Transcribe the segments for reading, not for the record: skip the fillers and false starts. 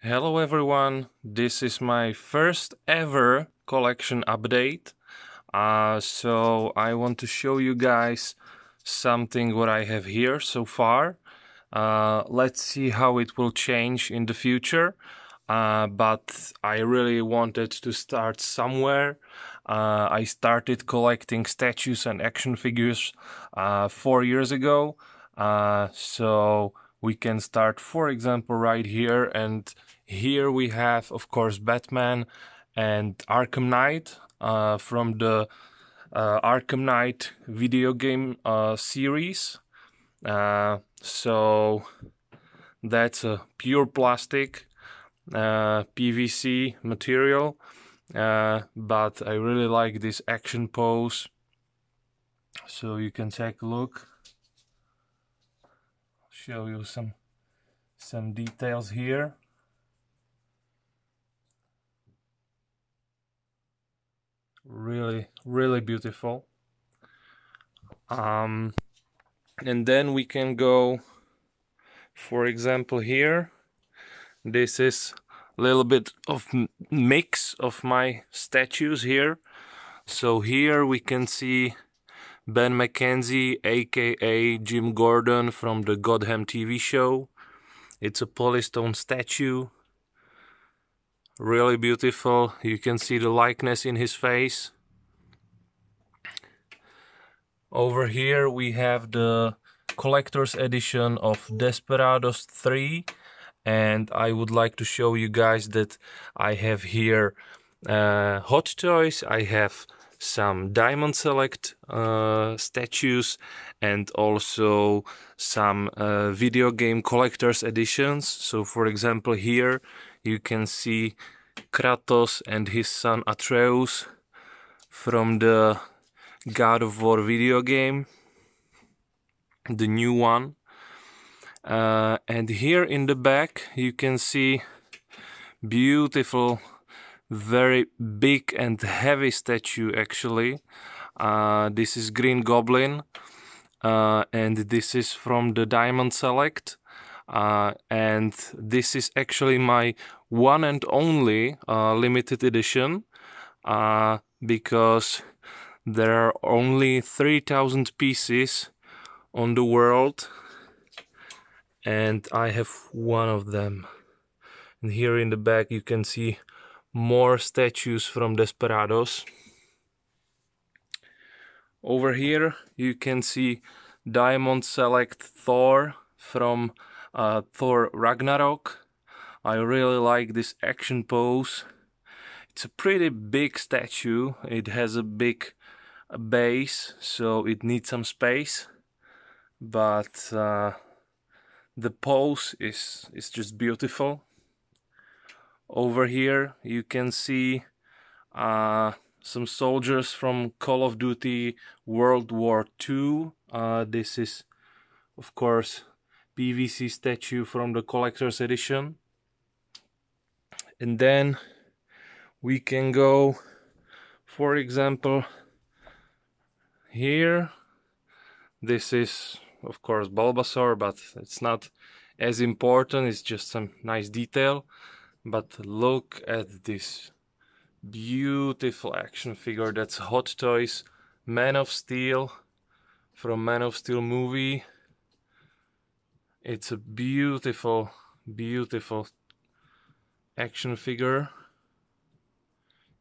Hello everyone, this is my first ever collection update. So I want to show you guys something what I have here so far. Let's see how it will change in the future. But I really wanted to start somewhere. I started collecting statues and action figures 4 years ago. So we can start, for example, right here. And here we have, of course, Batman and Arkham Knight from the Arkham Knight video game series. So that's a pure plastic PVC material, but I really like this action pose. So you can take a look. Show you some details here. Really beautiful. And then we can go, for example, here. This is a little bit of mix of my statues here. So here we can see Ben McKenzie, aka Jim Gordon from the Gotham TV show. It's a polystone statue. Really beautiful. You can see the likeness in his face. Over here we have the collector's edition of Desperados 3, and I would like to show you guys that I have here Hot Toys. I have some Diamond Select statues and also some video game collector's editions. So for example, here you can see Kratos and his son Atreus from the God of War video game, the new one. And here in the back you can see beautiful, very big and heavy statue actually. This is Green Goblin, and this is from the Diamond Select, and this is actually my one and only limited edition, because there are only 3,000 pieces on the world, and I have one of them. And here in the back you can see more statues from Desperados. Over here you can see Diamond Select Thor from Thor Ragnarok. I really like this action pose. It's a pretty big statue. It has a big base, so it needs some space, but the pose is just beautiful. Over here you can see some soldiers from Call of Duty World War II. This is, of course, PVC statue from the collector's edition. And then we can go, for example, here. This is, of course, Bulbasaur, but it's not as important. It's just some nice detail. But look at this beautiful action figure. That's Hot Toys Man of Steel from Man of Steel movie. It's a beautiful action figure.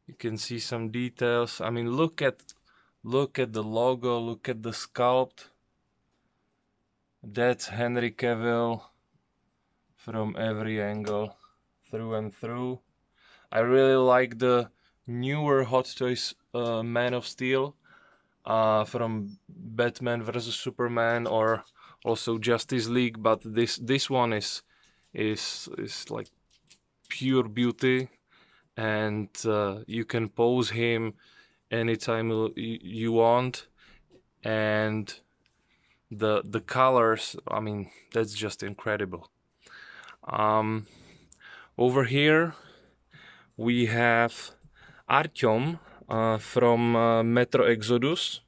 You can see some details. I mean, look at the logo, look at the sculpt. That's Henry Cavill from every angle, through and through. I really like the newer Hot Toys Man of Steel from Batman vs Superman, or also Justice League, but this one is like pure beauty, and you can pose him anytime you want, and the colors, I mean, that's just incredible. Over here we have Artyom from Metro Exodus.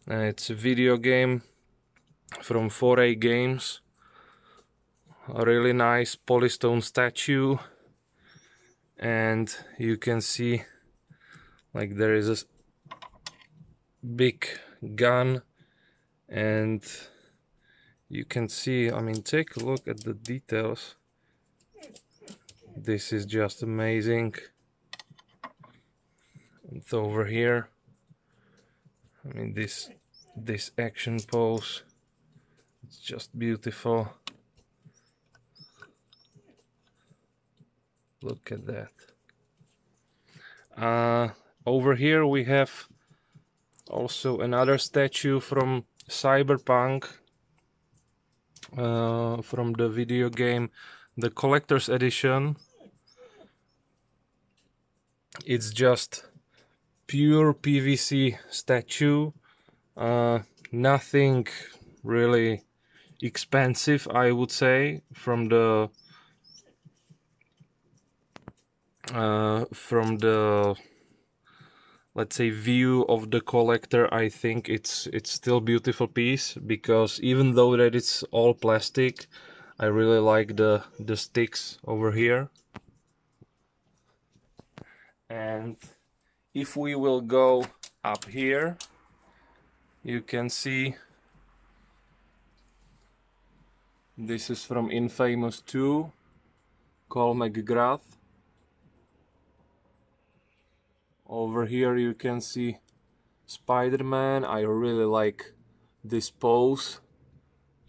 It's a video game from 4A Games. A really nice polystone statue, and you can see like there is a big gun, and you can see, I mean, take a look at the details. This is just amazing. And over here, I mean, this action pose, it's just beautiful. Look at that. Over here we have also another statue from Cyberpunk, from the video game, the collector's edition. It's just pure PVC statue, nothing really expensive, I would say, from the let's say view of the collector. I think it's still beautiful piece, because even though that it's all plastic, I really like the sticks over here. And if we will go up here, you can see this is from Infamous 2, Cole McGrath. Over here you can see Spider-Man. I really like this pose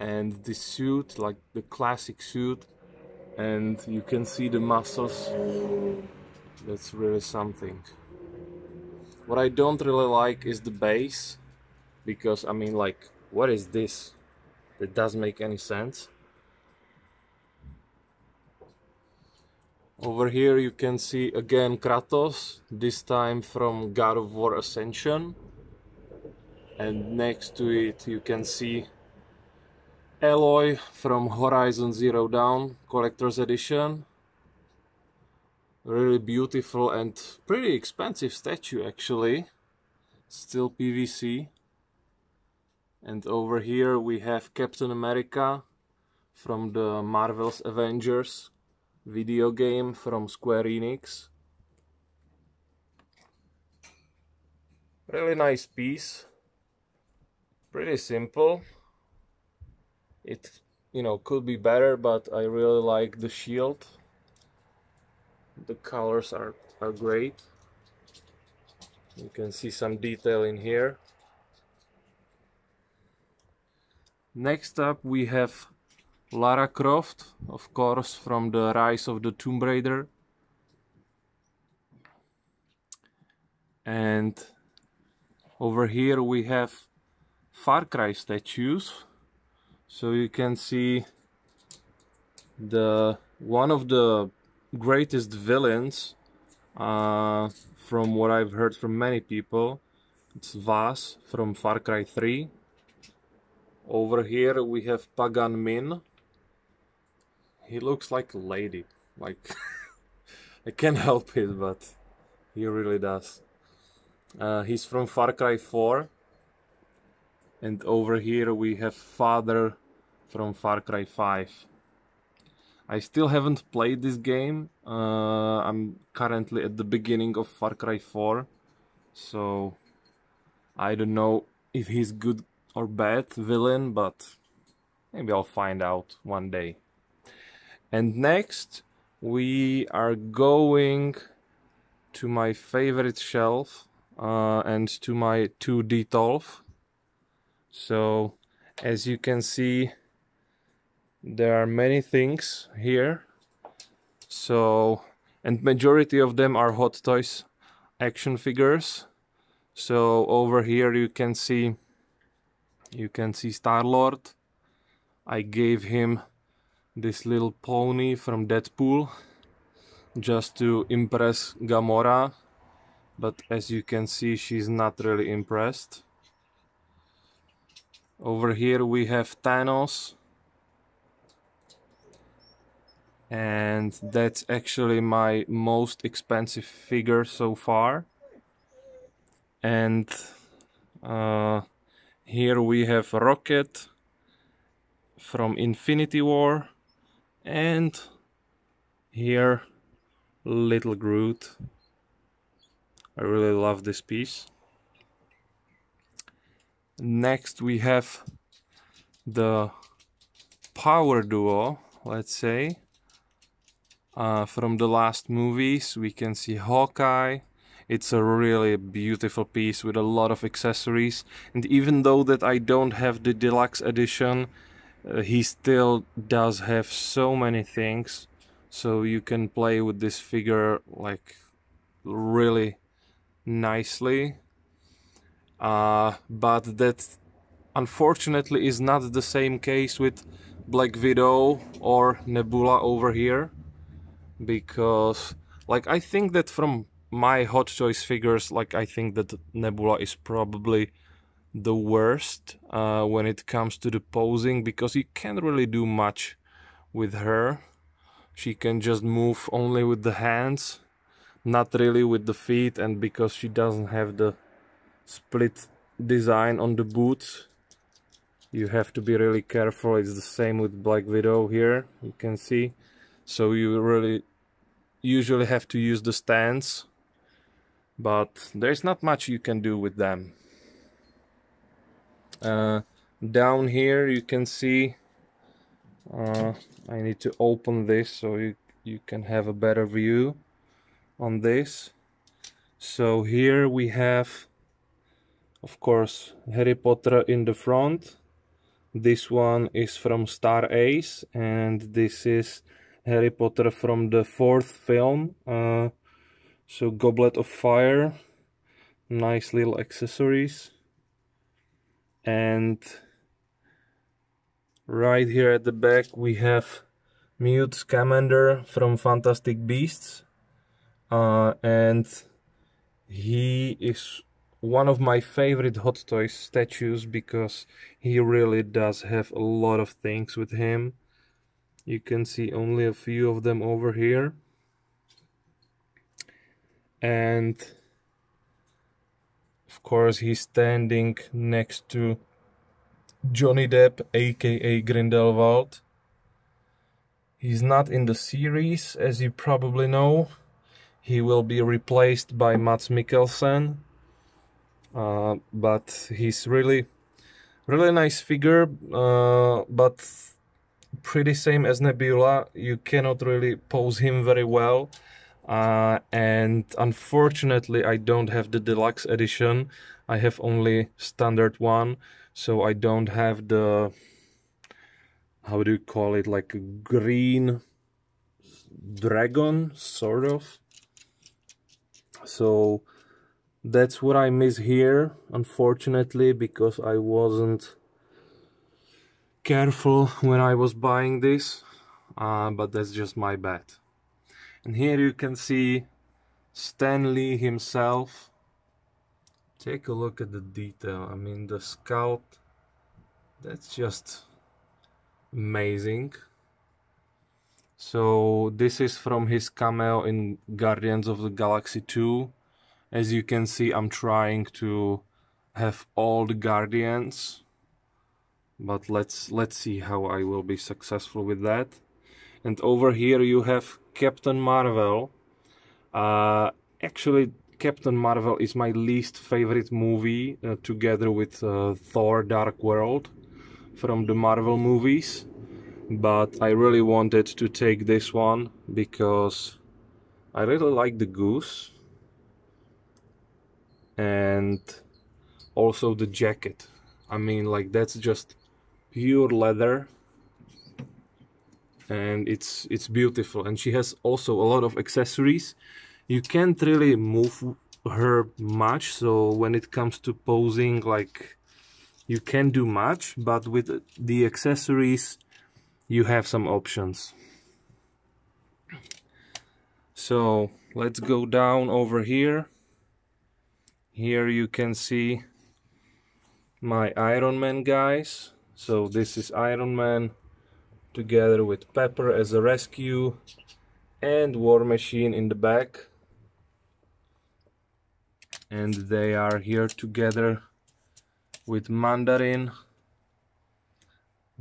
and this suit, like the classic suit, and you can see the muscles. That's really something. What I don't really like is the base, because I mean, like, what is this? It doesn't make any sense. Over here you can see again Kratos, this time from God of War Ascension, and next to it you can see Aloy from Horizon Zero Dawn Collector's Edition. Really beautiful and pretty expensive statue, actually, still PVC. And over here we have Captain America from the Marvel's Avengers video game from Square Enix. Really nice piece, pretty simple. It, you know, could be better, but I really like the shield. The colors are great. You can see some detail in here. Next up we have Lara Croft, of course, from the Rise of the Tomb Raider. And over here we have Far Cry statues. So you can see one of the greatest villains, from what I've heard from many people. It's Vaas from Far Cry 3. Over here we have Pagan Min. He looks like a lady, like I can't help it, but he really does. He's from Far Cry 4. And over here we have Father from Far Cry 5. I still haven't played this game. I'm currently at the beginning of Far Cry 4, so I don't know if he's good or bad villain, but maybe I'll find out one day. And next we are going to my favorite shelf, and to my 2D Tolf. So as you can see, there are many things here. So, and majority of them are Hot Toys action figures. So over here you can see Star-Lord. I gave him this little pony from Deadpool just to impress Gamora, but as you can see, she's not really impressed. Over here we have Thanos, and that's actually my most expensive figure so far. And here we have Rocket from Infinity War, And here, little Groot. I really love this piece. Next we have the power duo, let's say, from the last movies. We can see Hawkeye. It's a really beautiful piece with a lot of accessories, and even though that I don't have the deluxe edition, he still does have so many things, so you can play with this figure like really nicely. But that unfortunately is not the same case with Black Widow or Nebula over here, because like I think that from my Hot Toys figures, like I think that Nebula is probably the worst when it comes to the posing, because you can't really do much with her. She can just move only with the hands, not really with the feet, and because she doesn't have the split design on the boots, you have to be really careful. It's the same with Black Widow here, you can see. So you really usually have to use the stands, but there's not much you can do with them. Down here you can see, I need to open this so you can have a better view on this. So here we have, of course, Harry Potter in the front. This one is from Star Ace, and this is Harry Potter from the 4th film. So Goblet of Fire, nice little accessories. And right here at the back we have Newt Scamander from Fantastic Beasts, and he is one of my favorite Hot Toys statues because he really does have a lot of things with him. You can see only a few of them over here. And of course he's standing next to Johnny Depp, aka Grindelwald. He's not in the series, as you probably know. He will be replaced by Mads Mikkelsen. But he's really nice figure, but pretty same as Nebula. You cannot really pose him very well. And unfortunately I don't have the deluxe edition. I have only standard one, so I don't have the, how do you call it, like a green dragon, sort of. So that's what I miss here, unfortunately, because I wasn't careful when I was buying this, but that's just my bad. And here you can see Stan Lee himself. Take a look at the detail. I mean, the sculpt, that's just amazing. So this is from his cameo in Guardians of the Galaxy 2. As you can see, I'm trying to have all the Guardians, but let's see how I will be successful with that. And over here you have Captain Marvel. Actually, Captain Marvel is my least favorite movie, together with Thor Dark World from the Marvel movies. But I really wanted to take this one because I really like the goose. And also the jacket. I mean, like, that's just pure leather. And it's beautiful. And she has also a lot of accessories. You can't really move her much, so when it comes to posing, like, you can't do much, but with the accessories you have some options. So let's go down over here. Here you can see my Iron Man guys. So this is Iron Man together with Pepper as a rescue and War Machine in the back. And they are here together with Mandarin.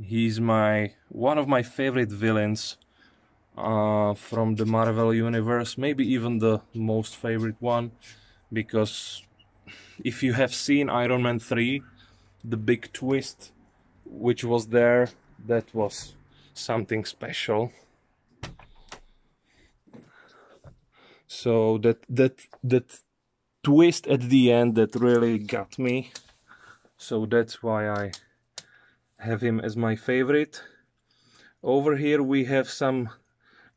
He's one of my favorite villains from the Marvel universe, maybe even the most favorite one, because if you have seen Iron Man 3, the big twist which was there, that was something special. So that twist at the end, that really got me. So that's why I have him as my favorite. Over here we have some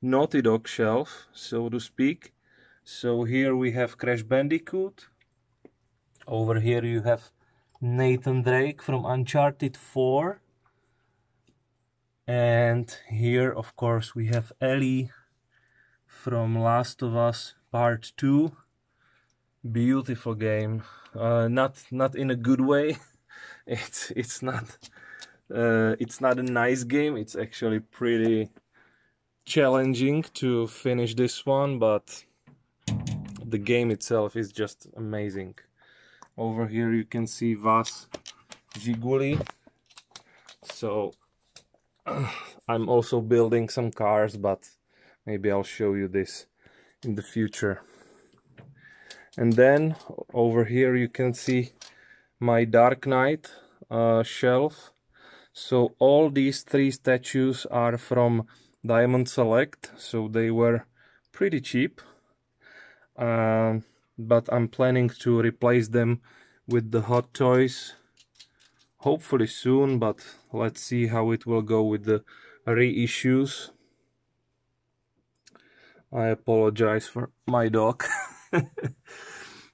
Naughty Dog shelf, so to speak. So here we have Crash Bandicoot. Over here you have Nathan Drake from Uncharted 4. And here, of course, we have Ellie from Last of Us Part 2. Beautiful game. Not in a good way. It's not a nice game. It's actually pretty challenging to finish this one, but the game itself is just amazing. Over here you can see Vas Žiguli. So I'm also building some cars, but maybe I'll show you this in the future. And then over here you can see my Dark Knight shelf. So all these three statues are from Diamond Select, so they were pretty cheap. But I'm planning to replace them with the Hot Toys hopefully soon, but let's see how it will go with the reissues. I apologize for my dog.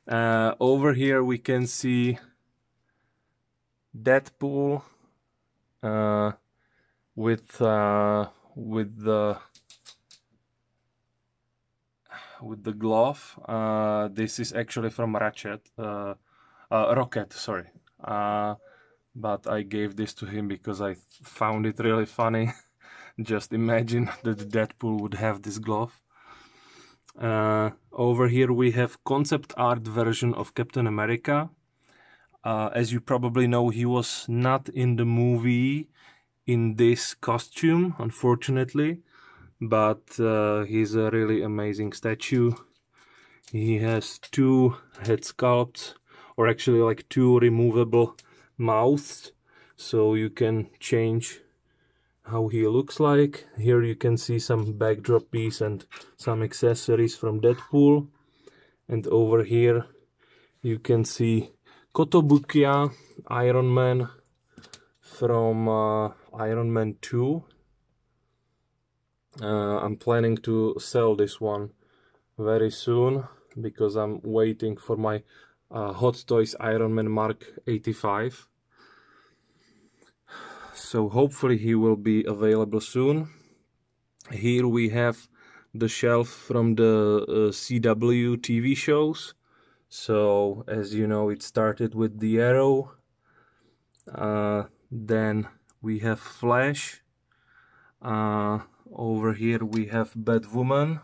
Over here we can see Deadpool with the glove. This is actually from Rocket, sorry. But I gave this to him because I found it really funny. Just imagine that Deadpool would have this glove. Over here we have concept art version of Captain America. As you probably know, he was not in the movie in this costume, unfortunately, but he's a really amazing statue. He has two head sculpts, or actually like two removable mouths, so you can change how he looks like. Here you can see some backdrop piece and some accessories from Deadpool. And over here you can see Kotobukiya Iron Man from Iron Man 2. I'm planning to sell this one very soon because I'm waiting for my Hot Toys Iron Man Mark 85. So hopefully he will be available soon. Here we have the shelf from the CW TV shows. So as you know, it started with the Arrow. Then we have Flash. Over here we have Batwoman.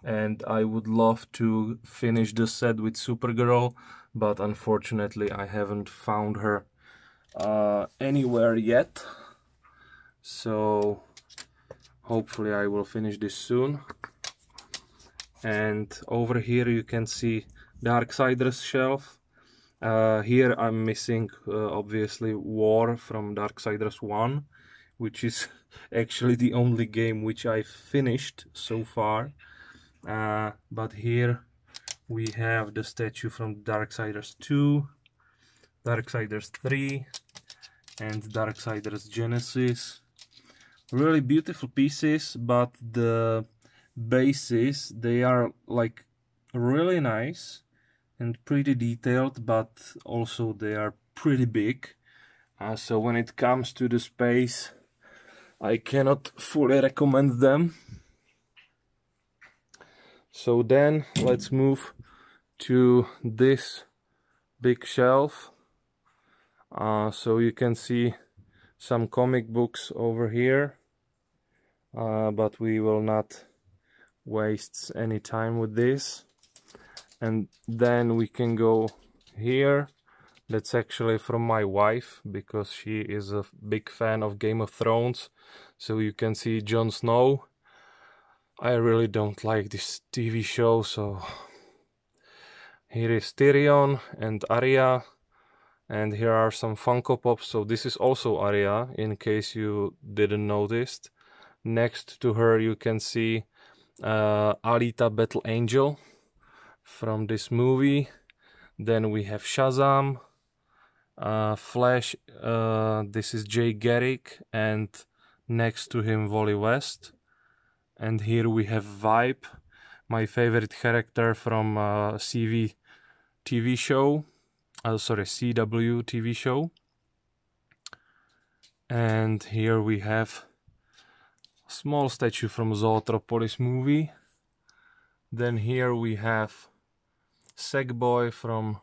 And I would love to finish the set with Supergirl, but unfortunately I haven't found her anywhere yet. So hopefully I will finish this soon. And over here you can see Darksiders shelf. Here I'm missing obviously War from Darksiders 1, which is actually the only game which I've finished so far. But here we have the statue from Darksiders 2, Darksiders 3 and Darksiders Genesis. Really beautiful pieces, but the bases, they are like really nice and pretty detailed, but also they are pretty big. So when it comes to the space, I cannot fully recommend them. So then let's move to this big shelf. So you can see some comic books over here, but we will not waste any time with this. And then we can go here. That's actually from my wife, because she is a big fan of Game of Thrones. So you can see Jon Snow. I really don't like this TV show, so here is Tyrion and Arya, and here are some Funko Pops. So this is also Arya, in case you didn't notice. Next to her you can see Alita Battle Angel from this movie. Then we have Shazam, Flash, this is Jay Garrick, and next to him Wally West. And here we have Vibe, my favorite character from CW TV show. And here we have a small statue from Zootropolis movie. Then here we have Sackboy from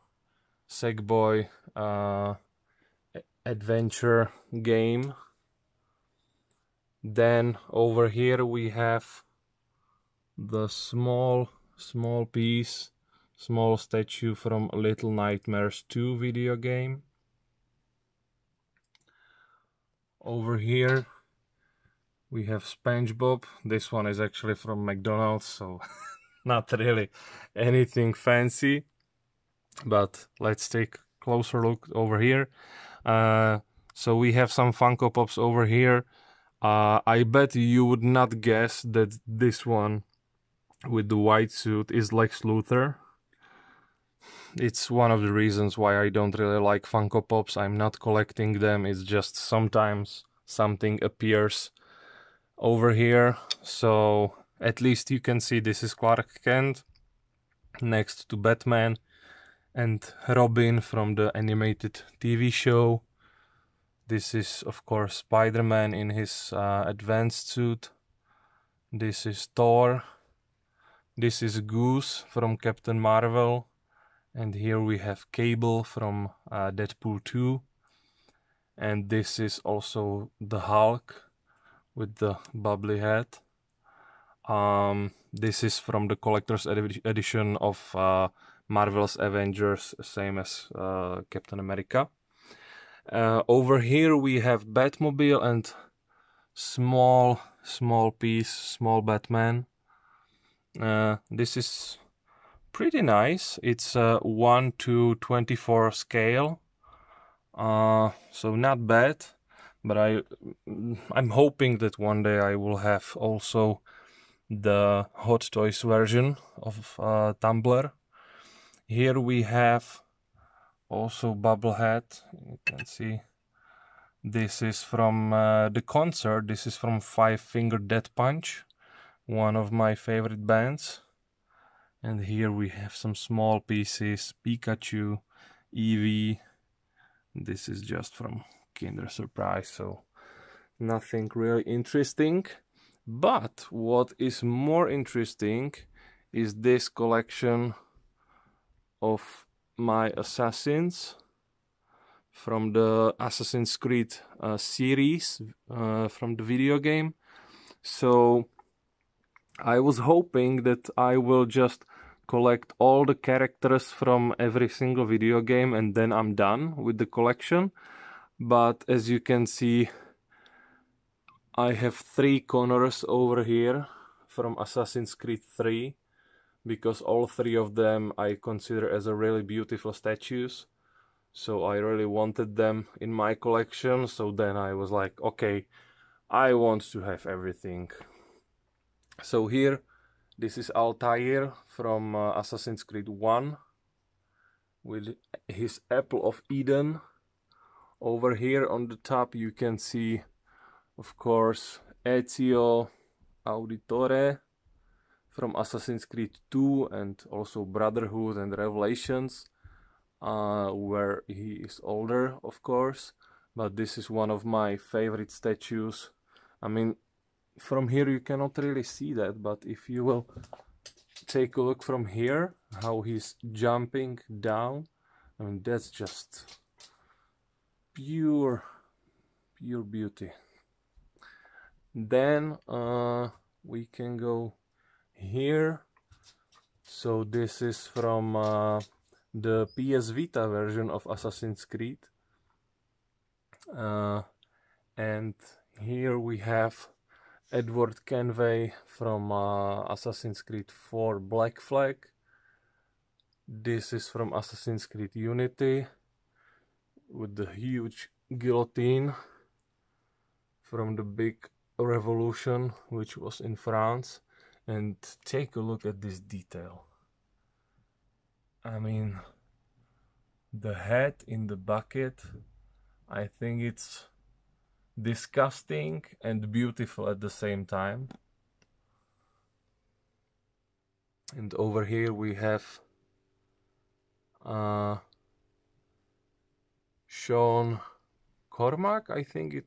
Sackboy adventure game. Then over here we have the small statue from Little Nightmares 2 video game. Over here we have SpongeBob. This one is actually from McDonald's, so not really anything fancy. But let's take a closer look over here. So we have some Funko Pops over here. I bet you would not guess that this one with the white suit is Lex Luthor. It's one of the reasons why I don't really like Funko Pops. I'm not collecting them, it's just sometimes something appears over here. So at least you can see this is Clark Kent next to Batman and Robin from the animated TV show. This is of course Spider-Man in his advanced suit. This is Thor. This is Goose from Captain Marvel. And here we have Cable from Deadpool 2. And this is also the Hulk with the bubbly head. This is from the collector's edition of Marvel's Avengers, same as Captain America. Over here we have Batmobile and small Batman. This is pretty nice. It's 1:24 scale, so not bad. But I'm hoping that one day I will have also the Hot Toys version of Tumbler. Here we have also Bubblehead. You can see this is from the concert. This is from Five Finger Death Punch, one of my favorite bands. And here we have some small pieces, Pikachu, Eevee. This is just from Kinder Surprise, so nothing really interesting. But what is more interesting is this collection of my Assassins from the Assassin's Creed series from the video game. So I was hoping that I will just collect all the characters from every single video game and then I'm done with the collection. But as you can see, I have 3 Connors over here from Assassin's Creed 3, because all 3 of them I consider as a really beautiful statues. So I really wanted them in my collection, so then I was like, okay, I want to have everything. So here, this is Altair from Assassin's Creed 1 with his Apple of Eden. Over here on the top you can see, of course, Ezio Auditore from Assassin's Creed 2 and also Brotherhood and Revelations, where he is older, of course. But this is one of my favorite statues. I mean, from here you cannot really see that, but if you will take a look from here, how he's jumping down, I mean, that's just pure beauty. Then we can go here. So this is from the PS Vita version of Assassin's Creed. And here we have Edward Kenway from Assassin's Creed 4 Black Flag. This is from Assassin's Creed Unity with the huge guillotine from the big revolution which was in France. And take a look at this detail. I mean, the head in the bucket, I think it's disgusting and beautiful at the same time. And over here we have Sean Cormac, I think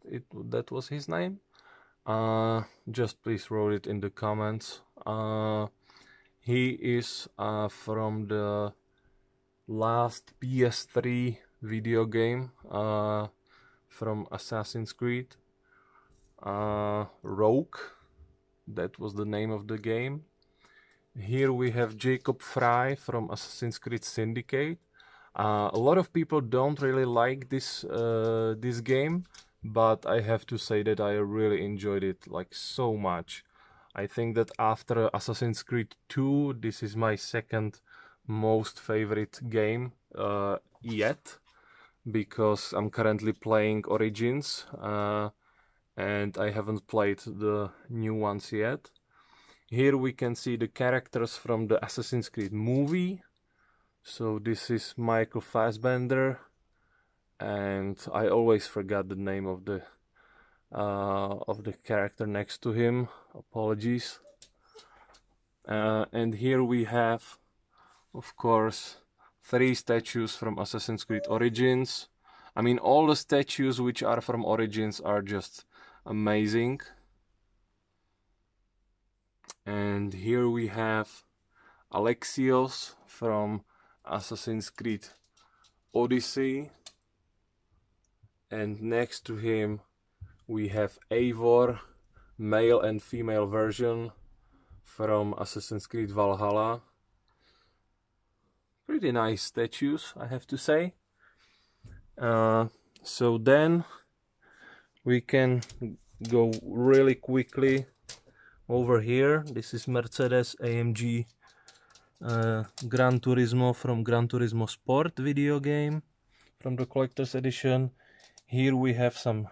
that was his name. Just please write it in the comments. He is from the last PS3 video game from Assassin's Creed. Rogue, that was the name of the game. Here we have Jacob Frye from Assassin's Creed Syndicate. A lot of people don't really like this game, but I have to say that I really enjoyed it like so much. I think that after Assassin's Creed 2, this is my second most favorite game yet, because I'm currently playing Origins and I haven't played the new ones yet. Here we can see the characters from the Assassin's Creed movie. So this is Michael Fassbender, and I always forgot the name of the character next to him. Apologies. And here we have, of course, 3 statues from Assassin's Creed Origins. I mean, all the statues which are from Origins are just amazing. And here we have Alexios from Assassin's Creed Odyssey. And next to him we have Eivor, male and female version from Assassin's Creed Valhalla. Pretty nice statues, I have to say. So then we can go really quickly over here. This is Mercedes AMG Gran Turismo from Gran Turismo Sport video game from the collector's edition. Here we have some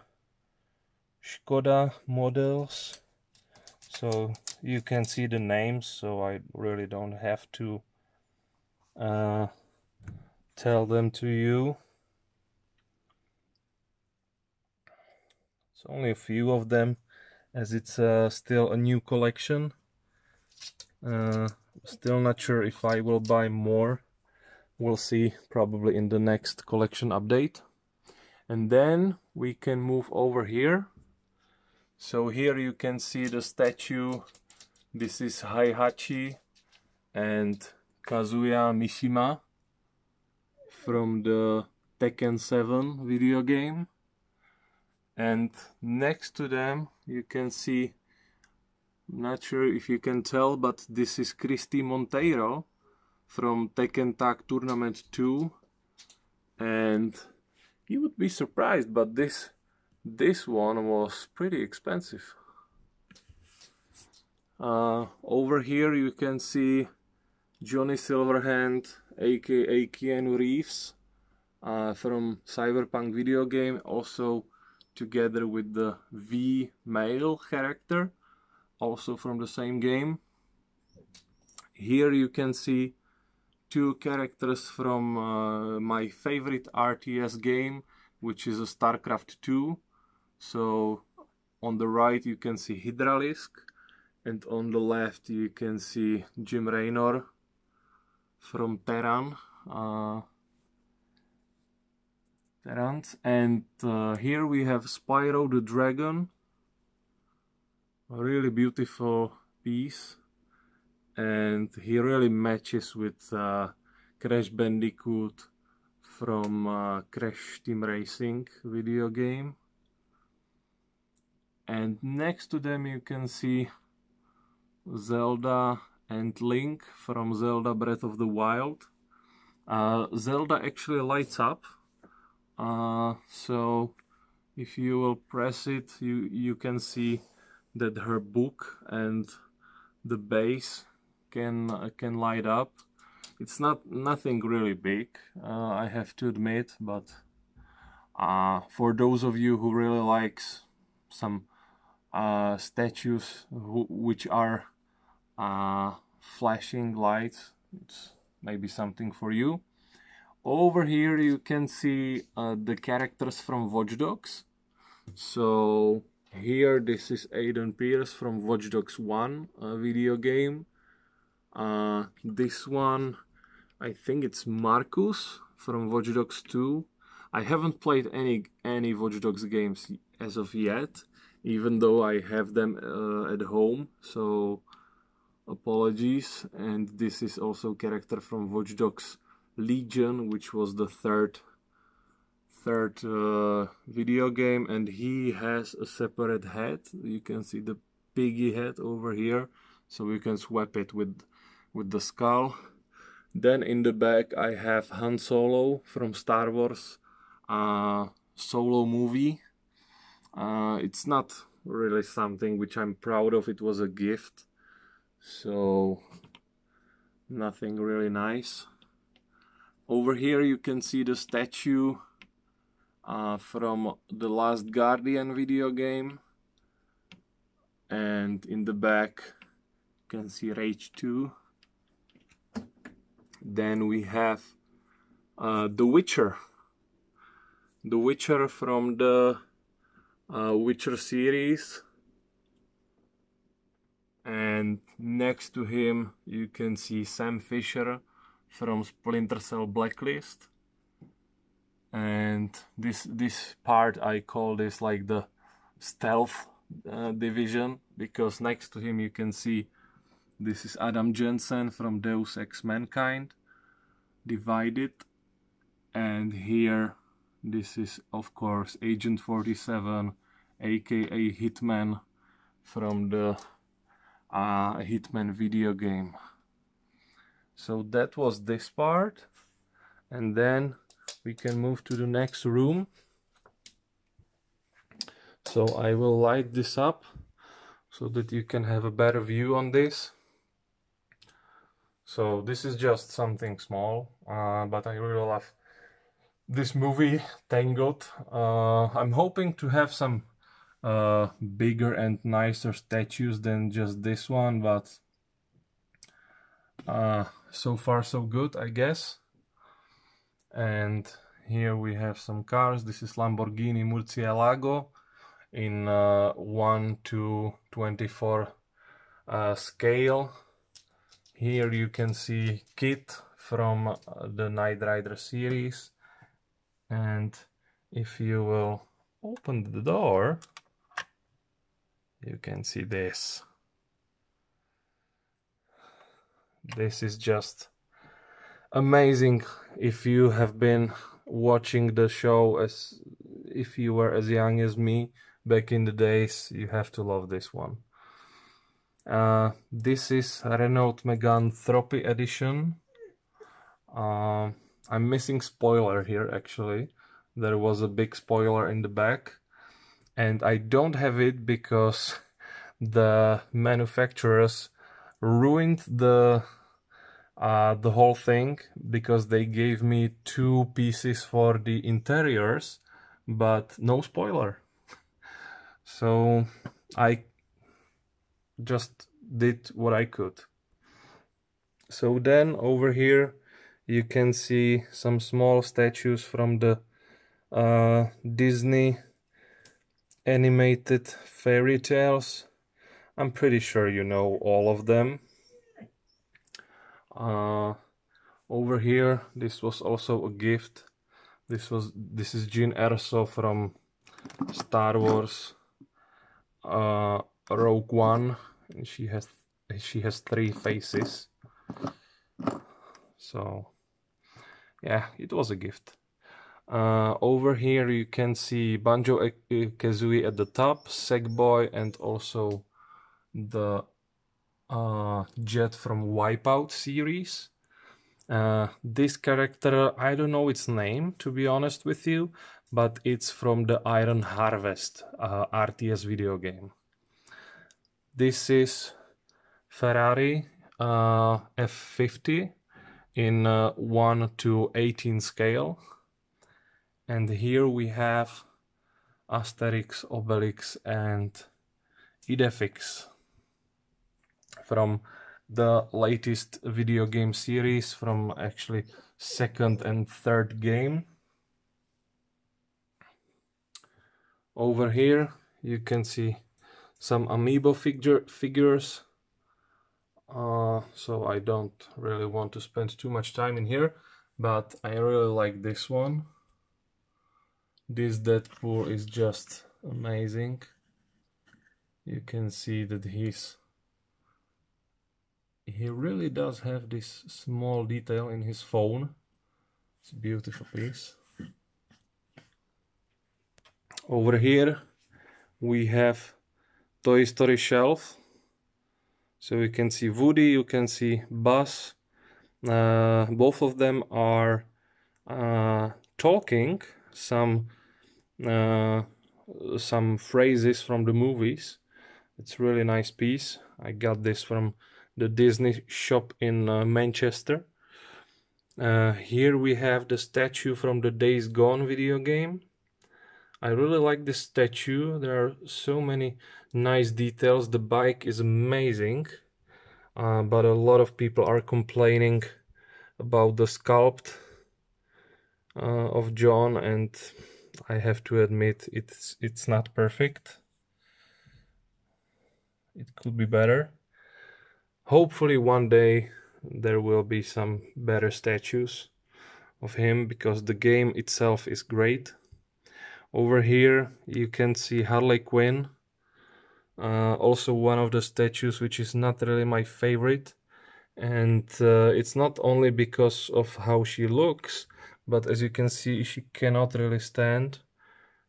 Skoda models, so you can see the names, so I really don't have to tell them to you. It's only a few of them, as it's still a new collection. Still not sure if I will buy more. We'll see probably in the next collection update. And then we can move over here. So here you can see the statue. This is Heihachi and Kazuya Mishima from the Tekken 7 video game. And next to them you can see, I'm not sure if you can tell, but this is Christy Monteiro from Tekken Tag Tournament 2. And you would be surprised, but this one was pretty expensive. Over here you can see Johnny Silverhand, aka Keanu Reeves, from Cyberpunk video game, also together with the V male character, also from the same game. Here you can see 2 characters from my favorite RTS game, which is a StarCraft 2. So on the right you can see Hydralisk, and on the left you can see Jim Raynor from Terran. And here we have Spyro the Dragon, a really beautiful piece, and he really matches with Crash Bandicoot from Crash Team Racing video game. And next to them you can see Zelda and Link from Zelda Breath of the Wild. Zelda actually lights up, so if you will press it, you can see that her book and the base can light up. It's nothing really big, I have to admit, but for those of you who really likes some statues which are flashing lights, it's maybe something for you. Over here you can see the characters from Watch Dogs. So here this is Aiden Pearce from Watch Dogs 1 video game. This one, I think it's Marcus from Watch Dogs 2. I haven't played any Watch Dogs games as of yet, even though I have them at home, so apologies. And this is also character from Watch Dogs Legion, which was the third video game, and he has a separate head. You can see the piggy head over here, so you can swap it with the skull. Then in the back I have Han Solo from Star Wars Solo movie. It's not really something which I'm proud of, it was a gift, so nothing really nice. Over here you can see the statue from the Last Guardian video game, and in the back you can see Rage 2. Then we have The Witcher from the Witcher series, and next to him you can see Sam Fisher from Splinter Cell Blacklist. And this part, I call this like the stealth division, because next to him you can see this is Adam Jensen from Deus Ex Mankind Divided, and here this is of course Agent 47, aka Hitman from the Hitman video game. So that was this part, and then we can move to the next room. So I will light this up so that you can have a better view on this. So this is just something small, but I really love this movie, Tangled. I'm hoping to have some bigger and nicer statues than just this one, but so far so good, I guess. And here we have some cars. This is Lamborghini Murcielago in 1:24 scale. Here you can see Kit from the Knight Rider series, and if you will open the door, you can see this. This is just amazing. If you have been watching the show as if you were as young as me back in the days, you have to love this one. This is Renault Megane Trophy edition. I'm missing spoiler here actually. There was a big spoiler in the back, and I don't have it because the manufacturers ruined the whole thing, because they gave me 2 pieces for the interiors but no spoiler. So I just did what I could. So then over here you can see some small statues from the Disney animated fairy tales. I'm pretty sure you know all of them. Over here, this was also a gift. This is Jyn Erso from Star Wars Rogue One, and she has 3 faces. So yeah, it was a gift. Over here you can see Banjo-Kazooie at the top, Sackboy, and also the Jet from Wipeout series. This character, I don't know its name, to be honest with you, but it's from the Iron Harvest RTS video game. This is Ferrari F50 in 1:18 scale. And here we have Asterix, Obelix and Idefix from the latest video game series, from actually second and third game. Over here you can see some amiibo figures, so I don't really want to spend too much time in here, but I really like this one. This Deadpool is just amazing. You can see that he really does have this small detail in his phone. It's a beautiful piece. Over here we have Toy Story shelf. So you can see Woody, you can see Buzz. Both of them are talking some phrases from the movies. It's a really nice piece. I got this from the Disney shop in Manchester. Here we have the statue from the Days Gone video game. I really like this statue. There are so many nice details. The bike is amazing, but a lot of people are complaining about the sculpt of John, and I have to admit it's not perfect. It could be better. Hopefully one day there will be some better statues of him, because the game itself is great. Over here you can see Harley Quinn, also one of the statues which is not really my favorite, and it's not only because of how she looks, but as you can see she cannot really stand,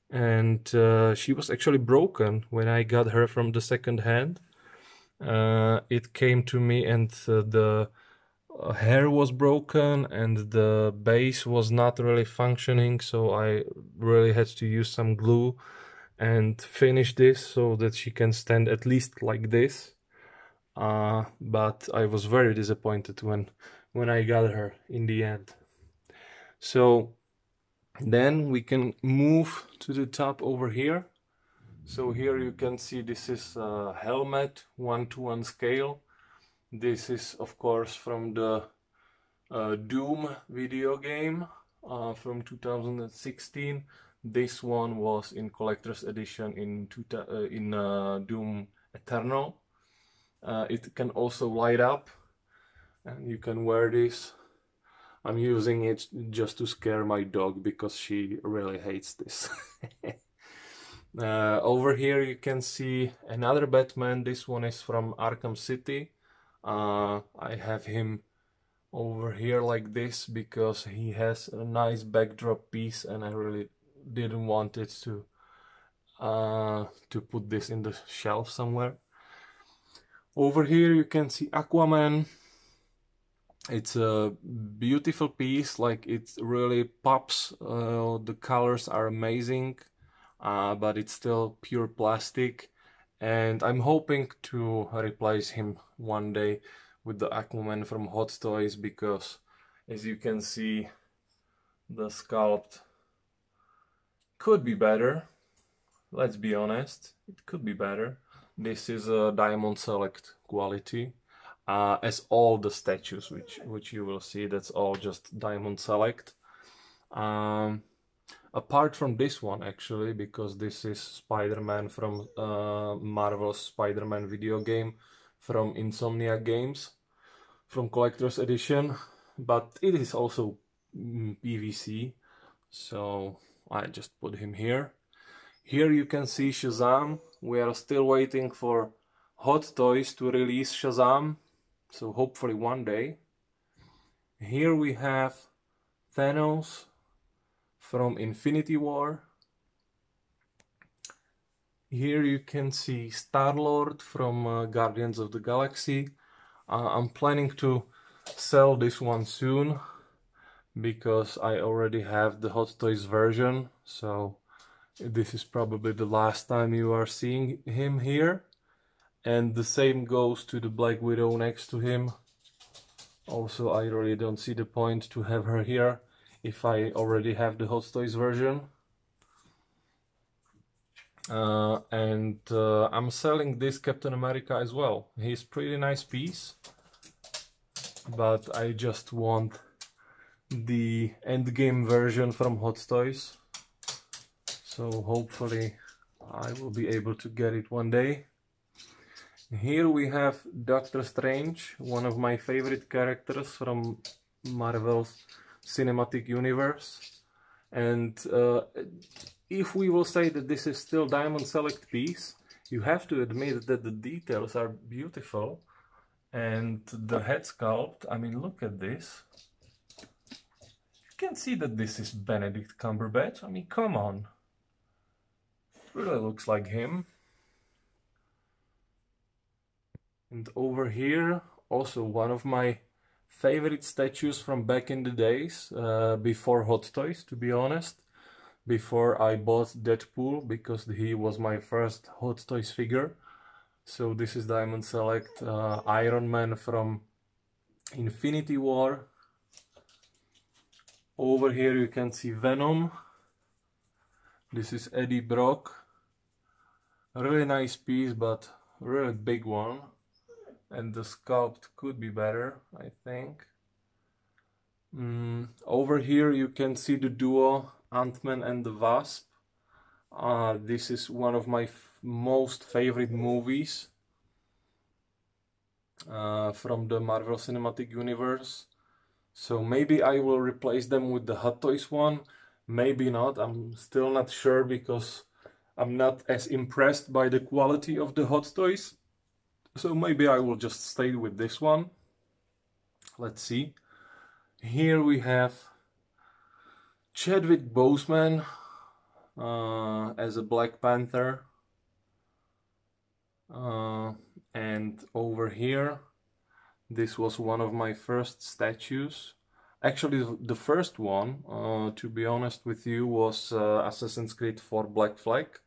and she was actually broken when I got her from the second hand. It came to me and the hair was broken and the base was not really functioning, so I really had to use some glue and finish this so that she can stand at least like this. But I was very disappointed when I got her in the end. So then we can move to the top over here. So here you can see this is a helmet, 1:1 scale. This is of course from the Doom video game from 2016. This one was in collector's edition in Doom Eternal. It can also light up and you can wear this. I'm using it just to scare my dog because she really hates this. Over here you can see another Batman. This one is from Arkham City. I have him over here like this because he has a nice backdrop piece and I really didn't want it to put this in the shelf somewhere. Over here you can see Aquaman. It's a beautiful piece, like it really pops. The colors are amazing, but it's still pure plastic, and I'm hoping to replace him one day with the Aquaman from Hot Toys, because as you can see the sculpt could be better. Let's be honest, it could be better. This is a Diamond Select quality, as all the statues which you will see, that's all just Diamond Select. Apart from this one actually, because this is Spider-Man from Marvel's Spider-Man video game from Insomniac Games, from Collector's Edition, but it is also PVC, so I just put him here. Here you can see Shazam. We are still waiting for Hot Toys to release Shazam, so hopefully one day. Here we have Thanos from Infinity War. Here you can see Star-Lord from Guardians of the Galaxy. I'm planning to sell this one soon because I already have the Hot Toys version, so this is probably the last time you are seeing him here. And the same goes to the Black Widow next to him. Also, I really don't see the point to have her here if I already have the Hot Toys version. I'm selling this Captain America as well. He's pretty nice piece, but I just want the Endgame version from Hot Toys. So hopefully I will be able to get it one day. Here we have Doctor Strange, one of my favorite characters from Marvel's Cinematic Universe. And if we will say that this is still Diamond Select piece, you have to admit that the details are beautiful. And the head sculpt, I mean, look at this. You can see that this is Benedict Cumberbatch. I mean, come on. It really looks like him. And over here, also one of my favorite statues from back in the days, before Hot Toys, to be honest. Before I bought Deadpool, because he was my first Hot Toys figure. So this is Diamond Select Iron Man from Infinity War. Over here you can see Venom. This is Eddie Brock. A really nice piece, but really big one. And the sculpt could be better, I think. Over here you can see the duo Ant-Man and the Wasp. This is one of my most favorite movies from the Marvel Cinematic Universe. So maybe I will replace them with the Hot Toys one, maybe not. I'm still not sure because I'm not as impressed by the quality of the Hot Toys. So maybe I will just stay with this one. Let's see. Here we have Chadwick Boseman as a Black Panther. And over here, this was one of my first statues. Actually, the first one, to be honest with you, was Assassin's Creed 4 Black Flag.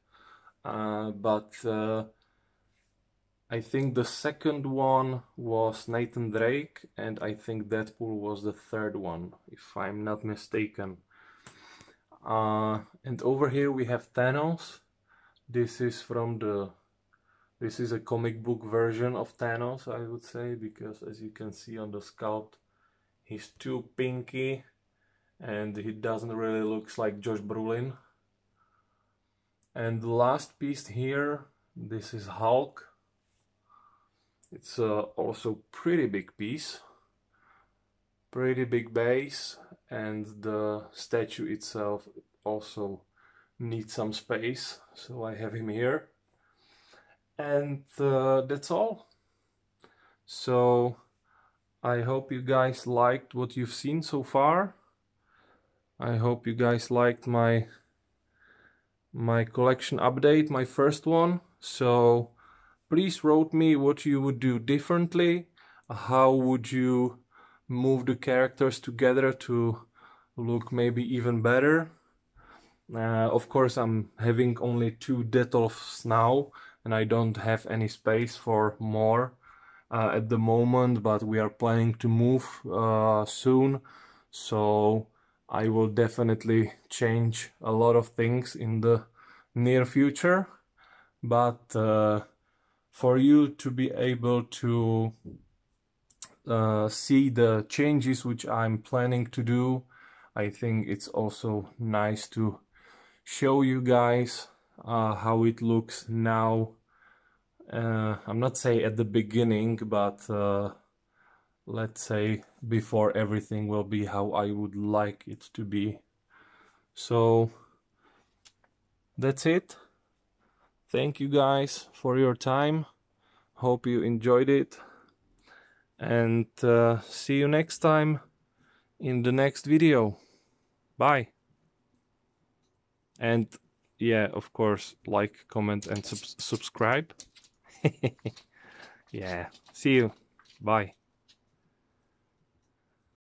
But I think the second one was Nathan Drake, and I think Deadpool was the third one, if I'm not mistaken. And over here we have Thanos. This is a comic book version of Thanos, I would say, because as you can see on the sculpt, he's too pinky and he doesn't really look like Josh Brolin. And the last piece here, this is Hulk. It's also pretty big piece, pretty big base, and the statue itself also needs some space, so I have him here. And that's all. So I hope you guys liked what you've seen so far. I hope you guys liked my collection update, my first one. So please wrote me what you would do differently. How would you move the characters together to look maybe even better? Of course, I'm having only 2 Detolfs now, and I don't have any space for more at the moment, but we are planning to move soon, so I will definitely change a lot of things in the near future. But for you to be able to see the changes which I'm planning to do, I think it's also nice to show you guys how it looks now. I'm not saying at the beginning, but let's say before everything will be how I would like it to be. So that's it. Thank you guys for your time. Hope you enjoyed it. And see you next time in the next video. Bye. And yeah, of course, like, comment and subscribe. Yeah, see you. Bye.